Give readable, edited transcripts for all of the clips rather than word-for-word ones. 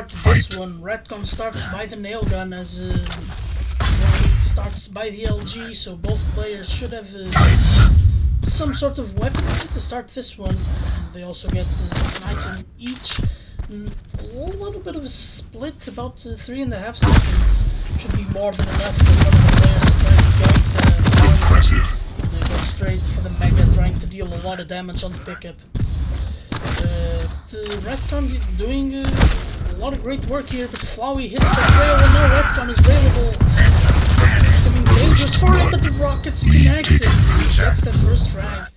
start this one. Retc0n starts by the nail gun as Flowie starts by the LG, so both players should have some sort of weapon to start this one. And they also get an item each. A little bit of a split, about 3.5 seconds. Should be more than enough for one of the players to try to gank the they go straight for the mega, trying to deal a lot of damage on the pickup. Retc0n is doing a lot of great work here, but Flowie hits the rail and now Retc0n is railable. Becoming dangerous for him, but the rocket's connected. That's that first frag.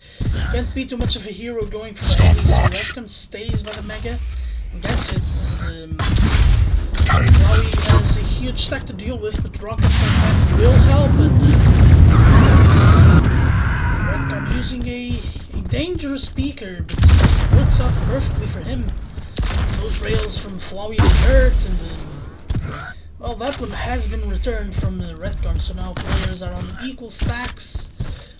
Can't be too much of a hero going for the enemy, so Retc0n stays by the mega and gets it. Flowie has a huge stack to deal with, but rockets like that will help. Retc0n using a dangerous speaker, but it works out perfectly for him. Those rails from Flowie are hurt, and well, that one has been returned from the Retc0n, so now players are on equal stacks.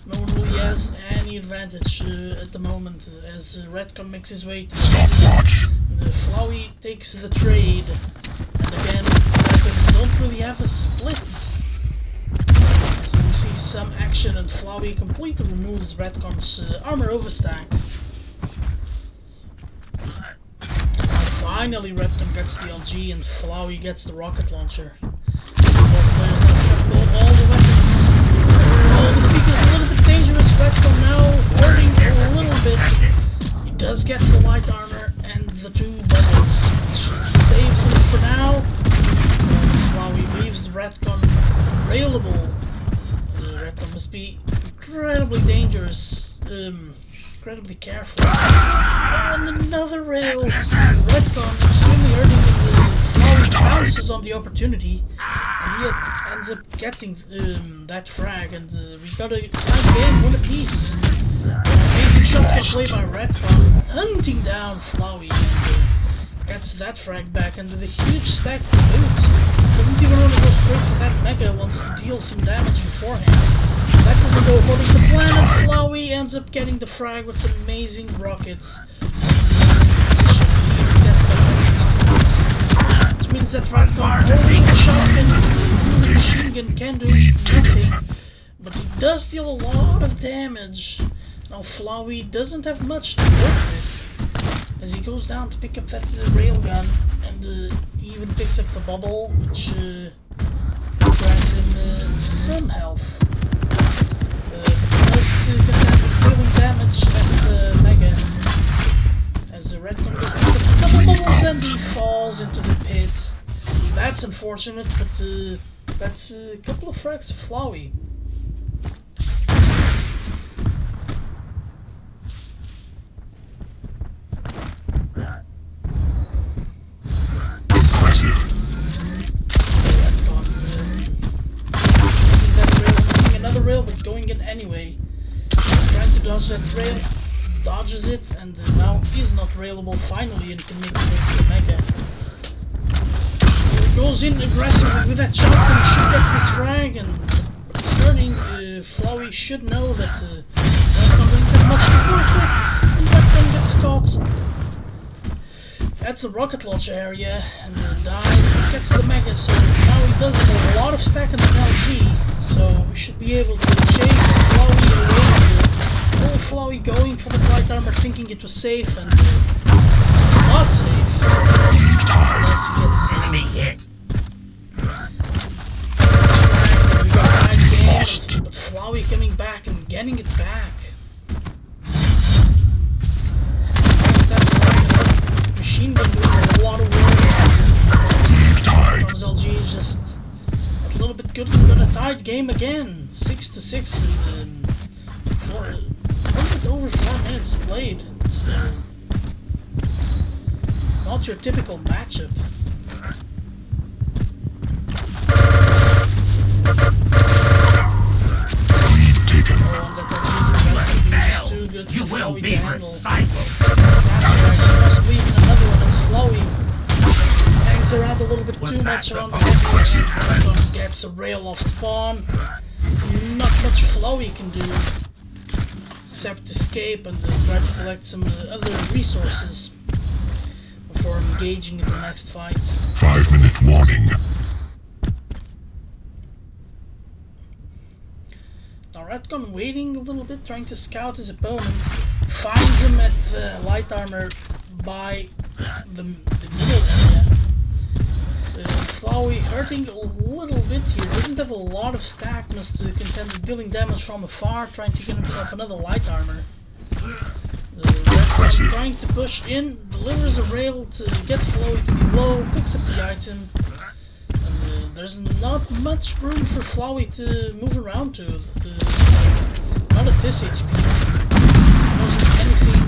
No one really has any advantage at the moment as Retc0n makes his way to the Flowie takes the trade, and again, Retc0n don't really have a split. So we see some action, and Flowie completely removes Retc0n's armor overstack. Finally, Retc0n gets the LG and Flowie gets the rocket launcher. Both players have all the weapons. Oh, the speaker is a little bit dangerous. Retc0n now hurting a little bit. He does get the light armor and the 2 bullets, which saves him for now. Flowie leaves Retc0n railable. Retc0n must be incredibly dangerous. Incredibly careful. And another rail. Retc0n extremely hurting the Flowie bounces on the opportunity, and he ends up getting that frag, and we got a tight game, one apiece. Amazing shotgun play by Retc0n, hunting down Flowie, and gets that frag back, and with a huge stack to boot. Doesn't even want to go straight for that mega, wants to deal some damage beforehand. That doesn't go according to plan, and Flowie ends up getting the frag with some amazing rockets. Which means that Retc0n holding the shotgun, the machine gun can do nothing, but he does deal a lot of damage. Now Flowie doesn't have much to work with, as he goes down to pick up that railgun, and he even picks up the bubble, which grants him some health. Dealing damage at the mega as the Retc0n gets a couple bubbles and he falls into the pit. That's unfortunate, but that's a couple of frags for Flowie. Another rail, but going in anyway. Trying to dodge that rail, dodges it, and now is not railable finally and can make it to the mega. He goes in aggressively with that shotgun, should get this frag, and starting, Flowie should know that Retc0n doesn't have much to work with, and Retc0n gets caught at the rocket launch area, and dies, gets the mega, so now he does have a lot of stack in the LG, so we should be able to chase Flowie away. Oh, Flowie going for the light armor, thinking it was safe, and not safe. Unless he gets enemy hit. We got a nice game, but Flowie coming back and getting it back. That machine gun doing a lot of work. LG is just a little bit good. We got a tied game again, 6-6 with a little bit over 4 minutes played. So not your typical matchup. You will be recycled. Possibly even another one as Flowie hangs around a little bit too much around the edge and gets a rail off spawn. Not much Flowie can do except escape and try to collect some other resources. before engaging in the next fight. 5-minute warning. Now Retc0n waiting a little bit, trying to scout his opponent. Finds him at the light armor by the middle area. Flowie hurting a little bit here, doesn't have a lot of stack, must contend with dealing damage from afar, trying to get himself another light armor. Retc0n trying to push in, delivers a rail to get Flowie to be low, picks up the item. And there's not much room for Flowie to move around to. Not at this HP. If anything,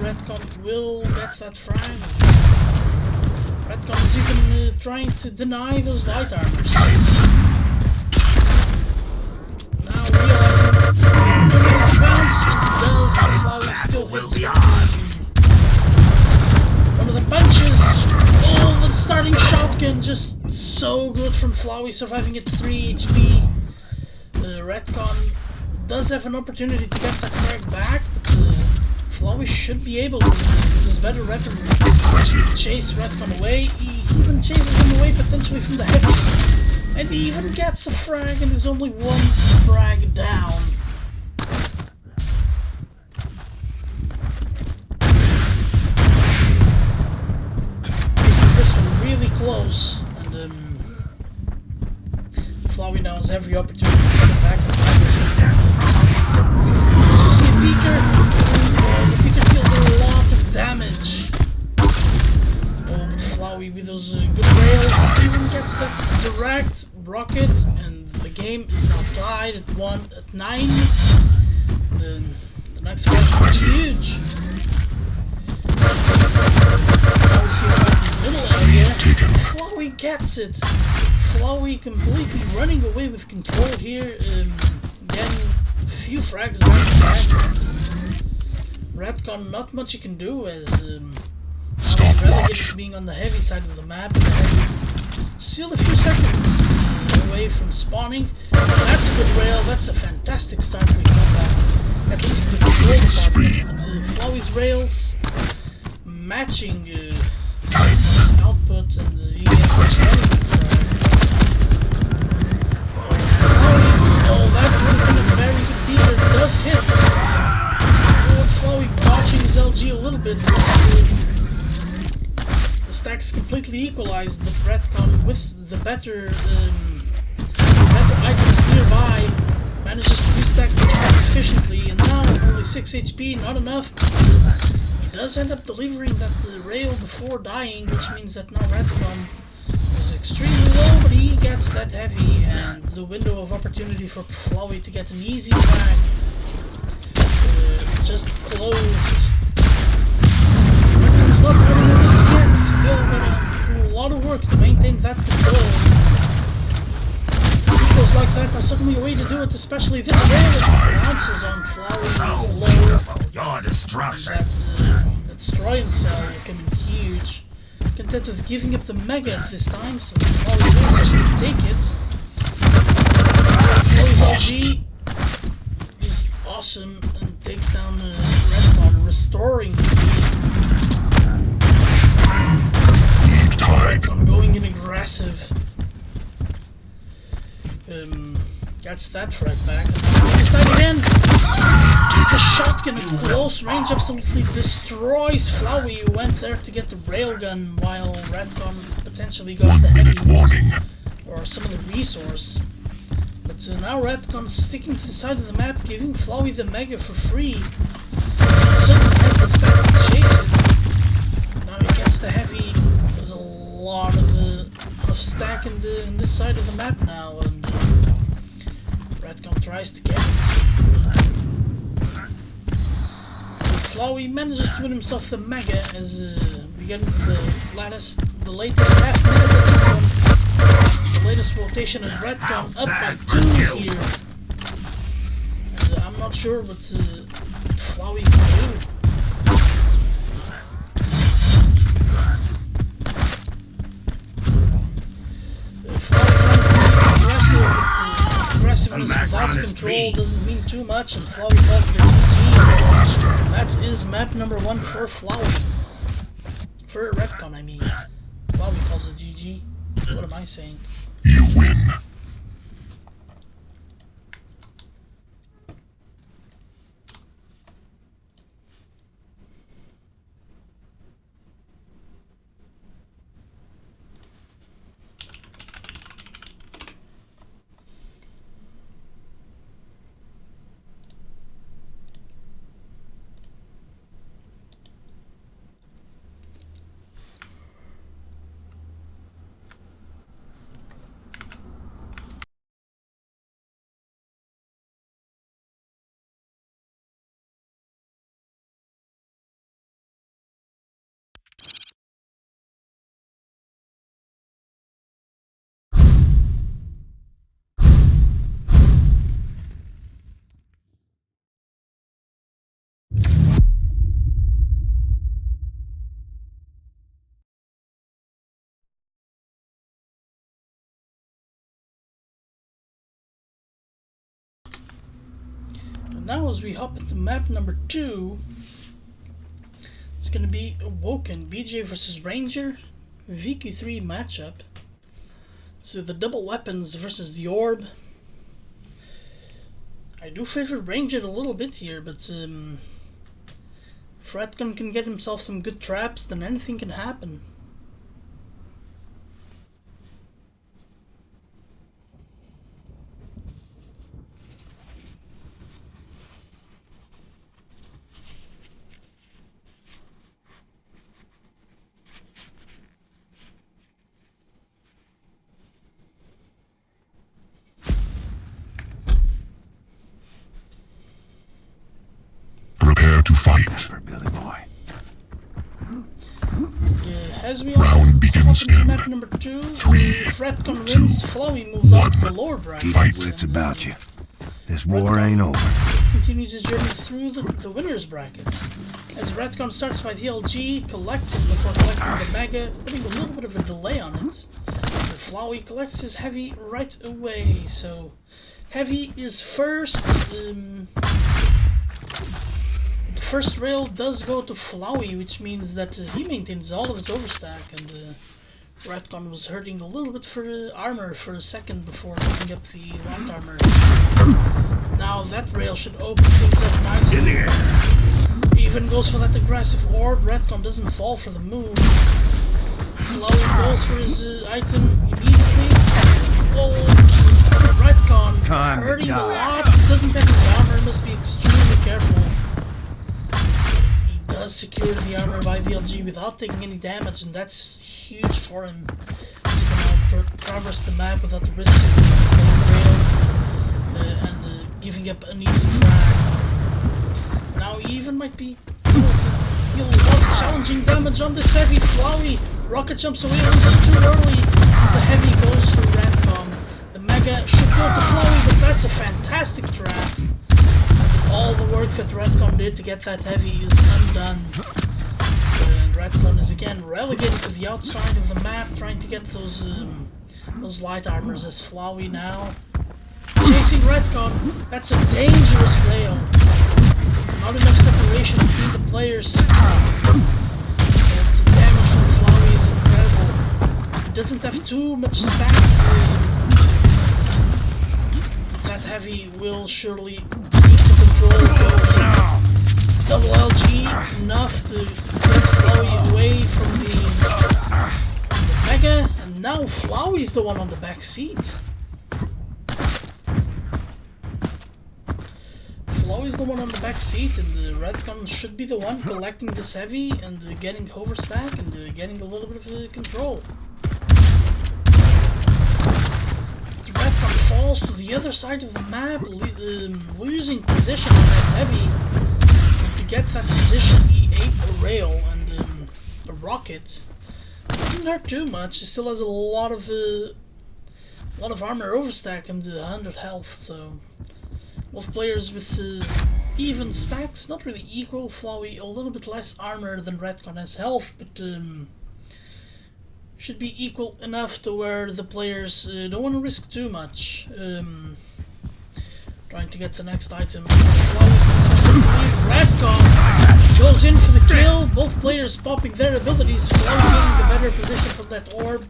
Retc0n will get that frag. Retc0n is even trying to deny those light armors. Now realizing the bounce it does, but Flowie still hits one of the punches. Oh, the starting shotgun, just so good from Flowie, surviving at 3 HP. Retc0n does have an opportunity to get that frag back, but Flowie should be able to, with his better weaponry, chase Retc0n away. He even chases him away potentially from the heavy, and he even gets a frag, and there's only one frag down. Making this one really close, and Flowie now has every opportunity to get back. You see a beaker. The beaker deals a lot of damage. Oh, but Flowie with those good rails even gets that direct rocket, and the game is now tied at 9. Then the next fight is huge. Now we see a middle area. Flowie gets it. Flowie completely running away with control here. Getting a few frags back. Retc0n, not much you can do as he's relegated to being on the heavy side of the map. Still a few seconds away from spawning. That's a good rail, that's a fantastic start we got at least the control department. Flowie's rails matching his output, and he gets oh, that would have been a very good beater. Does hit. Flowie watching his LG a little bit. The stacks completely equalized, but Retc0n with the better items nearby manages to restack the track efficiently, and now only 6 HP, not enough. He does end up delivering that rail before dying, which means that now Retc0n is extremely low, but he gets that heavy, and the window of opportunity for Flowie to get an easy frag just closed. He's not having it yet. He's still gonna do a lot of work to maintain that control. Equals like that are certainly a way to do it, especially this rail that bounces on Flowie. Your destruction. That destroying cell coming huge. Content with giving up the mega at this time, so Flowie will certainly take it. Flowie's LG is awesome and takes down Retc0n, restoring the lead. I'm going in aggressive. Gets that frag back. He's that again. The shotgun at close range absolutely destroys Flowie, who went there to get the railgun while Retc0n potentially got the heavy or some of the resource. But now Retc0n sticking to the side of the map, giving Flowie the mega for free. Suddenly has the stack to chase it. Now he gets the heavy. There's a lot of stack in this side of the map now, and Retc0n tries to get it. Flowie manages to win himself the mega as we get into the latest half minute of this one. The latest rotation is Retc0n up by 2 here. And I'm not sure what Flowie can do. Aggressiveness without control doesn't mean too much, and Flowie calls their GG. That is map number 1 for Flowie. For Retc0n, I mean. Flowie calls it GG. What am I saying? You win. Now as we hop into map number 2, it's going to be Awoken, BJ versus Ranger, VQ3 matchup. So the double weapons versus the orb. I do favor Ranger a little bit here, but if Retc0n can get himself some good traps, then anything can happen. Prepare to fight. Billy boy. As we Round begins hop into in map number 2, 3, if Retc0n wins, Flowie moves up to the lower bracket. Keep your wits about you. This war ain't over. Continues his journey through the winner's bracket. As Retc0n starts by DLG, collects it before collecting the Mega, putting a little bit of a delay on it. And Flowie collects his Heavy right away, so Heavy is first. The first rail does go to Flowie, which means that he maintains all of his overstack, and Retc0n was hurting a little bit for armor for a second before picking up the light armor. Now that rail should open things up nicely. In the air. He even goes for that aggressive orb. Retc0n doesn't fall for the move. Flowie goes for his item immediately. Oh, Retc0n Time to hurting a die. lot. Doesn't have the armor. Must be extremely careful. He does secure the armor by DLG without taking any damage, and that's huge for him. He's gonna traverse the map without the risk of getting railed and giving up an easy frag. Now he even might be able to deal a lot of challenging damage on this Heavy. Flowie rocket jumps away a little bit too early. The Heavy goes for Retc0n. The Mega should go to Flowie, but that's a fantastic trap. All the work that Retc0n did to get that Heavy is undone. And Retc0n is again relegated to the outside of the map, trying to get those light armors as Flowie now chasing Retc0n. That's a dangerous rail. Not enough separation between the players. The damage from Flowie is incredible. He doesn't have too much stacks. That Heavy will surely keep the control going. Double LG, enough to get Flowie away from the Mega, and now Flowie's the one on the back seat. Flowie's the one on the back seat, and the Retc0n should be the one collecting this Heavy and getting overstack and getting a little bit of control. The Retc0n falls to the other side of the map, losing position on that Heavy. And to get that position, he ate a rail and a rocket. It didn't hurt too much. He still has a lot of armor overstack and 100 health, so both players with even stacks, not really equal. Flowie a little bit less armor than Retc0n has health, but should be equal enough to where the players don't want to risk too much. Trying to get the next item. Retc0n Goes in for the kill, both players popping their abilities, Flowie getting the better position from that orb.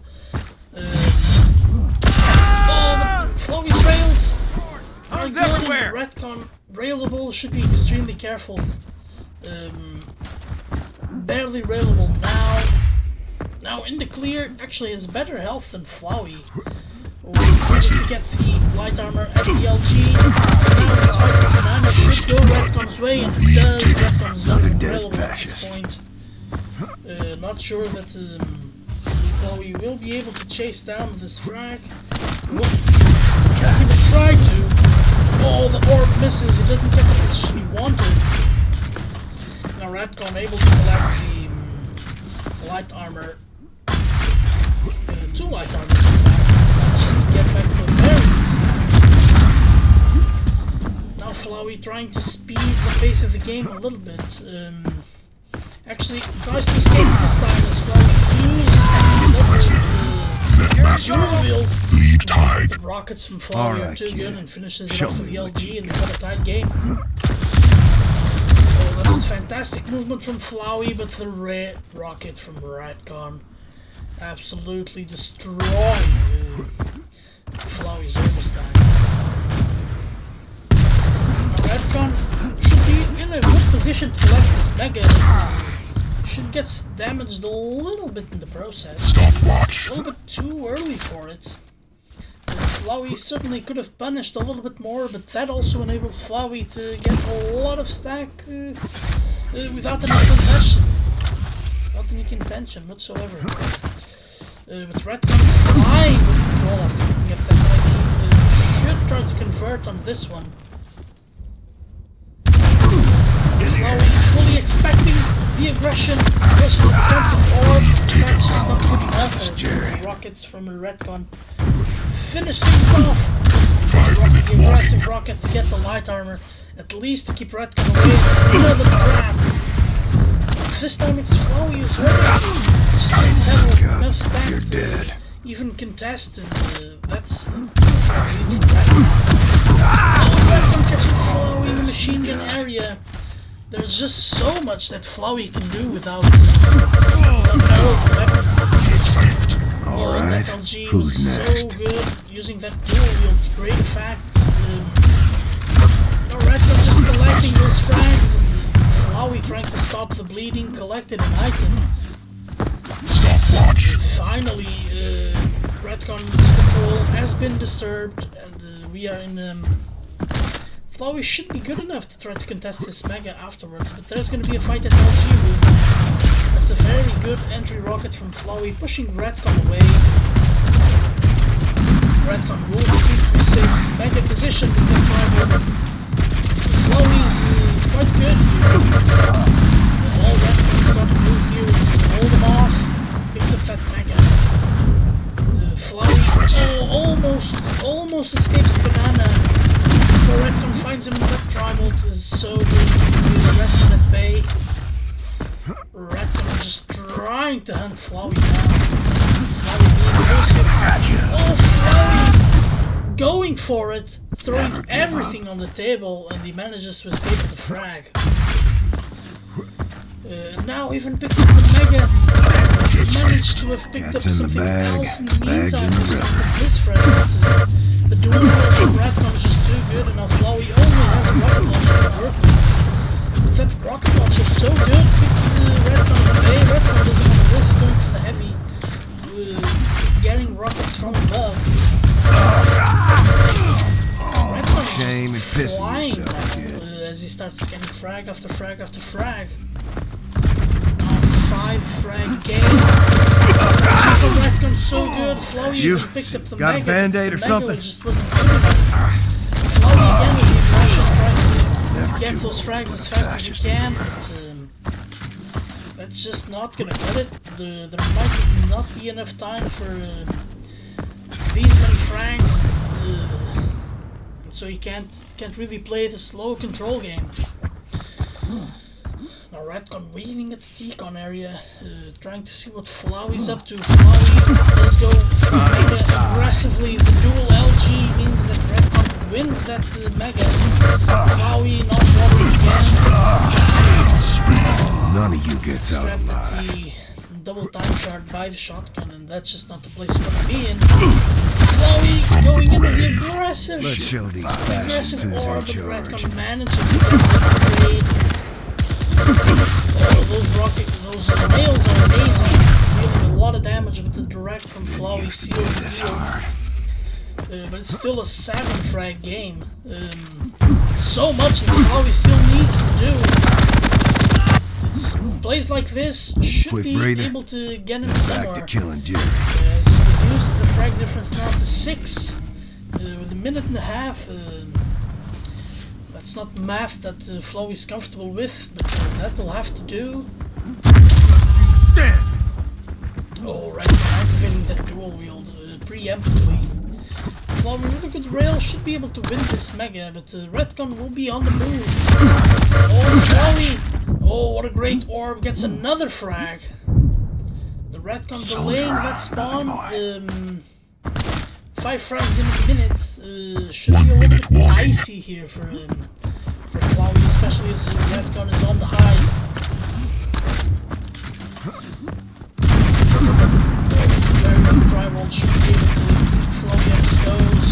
Flowie's rails are good, and the Retc0n railable should be extremely careful. Barely railable now. Now in the clear, actually has better health than Flowie. We get the light armor at the LG. Now the fight with Banana should go Retc0n's way, and it does. Retc0n's not available at this point. Not sure that Flowie will be able to chase down this frag. Can't even try to. Oh, the orb misses. It doesn't get the position he wanted. Now Retc0n able to collect the light armor. 2 light armors in fact. Just to get back to a very good. Now Flowie trying to speed the pace of the game a little bit. Actually tries to escape this time as Flowie uses Lead tied. the rockets from Flowie are too good and finishes it off with the LG and got a tight game. That was fantastic movement from Flowie, but the red rocket from Retc0n absolutely destroying Flowie's overstand. Now Retc0n should be in a good position to collect this mega. Should get damaged a little bit in the process. Stopwatch. A little bit too early for it. Flowie certainly could have punished a little bit more, but that also enables Flowie to get a lot of stack without any contention. Without any contention whatsoever. With Retc0n flying with control after picking up that enemy, should try to convert on this one. Flowie is fully expecting the aggression, goes for the defensive orb, that's just not good enough as the rockets from Retc0n finish things off. The aggressive rocket to get the light armor, at least to keep Retc0n away. Another trap. This time it's Flowie who's hurting. Just doesn't have enough stack to even contest, and that's Retc0n catching Flowie in the machine gun area. There's just so much that Flowie can do without the weapon. Alright, LG who's was next? so good using that duel wield to great effect. Retc0n just collecting those frags, and Flowie trying to stop the bleeding, collected an item. Stopwatch. Finally, Retc0n's control has been disturbed, and we are in. Flowie should be good enough to try to contest this mega afterwards, but there's going to be a fight at LG room. That's a very good entry rocket from Flowie, pushing Retc0n away. Retc0n will keep the safe mega position with that rival. Flowie's quite good here. All Retc0n's got to do here is hold him off, picks up that mega. Flowie almost escapes Banana. Before Retc0n finds him, that Tribolt is so good to do the Retc0n at bay. Retc0n just trying to hunt Flowie down. Flowie being elusive. Flowie going for it, throwing everything on the table, and he manages to escape the frag. Now even picks up the mega. Managed to have picked up something else in the meantime. This frag. The duel from Retc0n is just too good, and now Flowie only has a rocket launcher to work with. That rocket launcher is so good, picks Retc0n away. Retc0n doesn't have a risk going for the heavy, getting rockets from above. Shame and pissing flying yourself, now, kid. as he starts scanning frag after frag after frag. 5 frag game. Retc0n so good. Flowie You even picked up the got a mega. Band-Aid or The something? mega just wasn't good enough. Flowie again with the aggression, trying to get those frags as fast as you can, but that's just not gonna get it. There might not be enough time for these many frags, so you can't really play the slow control game. Now Retc0n waiting at the decon area, trying to see what Flowie's up to. Flowie does go mega aggressively. The dual LG means that Retc0n wins that mega. Flowie not bothering again. gets out trapped at alive. the double time shard by the shotgun, and that's just not the place you want to be in. Flowie going into the aggressive, Let's show these bastards aggressive who's in orb, but charge. Retcon manages to get the trade. Oh, those nails are amazing, dealing a lot of damage with the direct from Flowie Used to seal be the this deal. hard. But it's still a 7 frag game. So much that Flowie still needs to do. It's plays like this should Quick be breather. able to get him Back somewhere. to killing Jerry. As he reduced the frag difference now to 6 with a minute and a half. That's not math that Flowie's comfortable with, but that will have to do. Oh, right, activating that dual wield preemptively. Flowie with a good rail should be able to win this mega, but Retcon will be on the move. Oh, Flowie! Oh, what a great orb, gets another frag. The Retcon delaying that spawn. 5 frags in a minute. Should be a little bit icy here for Flowie, especially as Retcon is on the high. Very good drywall should be able to Flowie up his nose.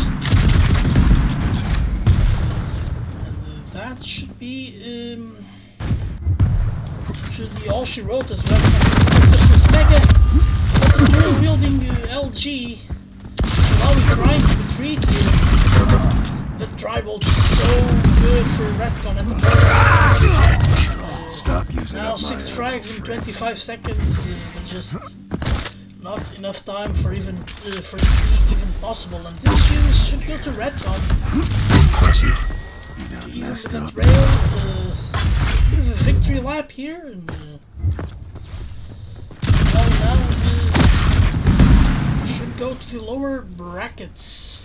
And that should be all she wrote as Retcon. This mega, but the dual wielding LG. Flowie trying to retreat here. The drywall is so good for Retcon at the moment. Stop using Now up my 6 frags in 25 seconds, but just not enough time for even for it to be even possible. And this use should go to Retcon. Impressive. You done Even messed with that up. rail, bit of a victory lap here, and now should go to the lower brackets.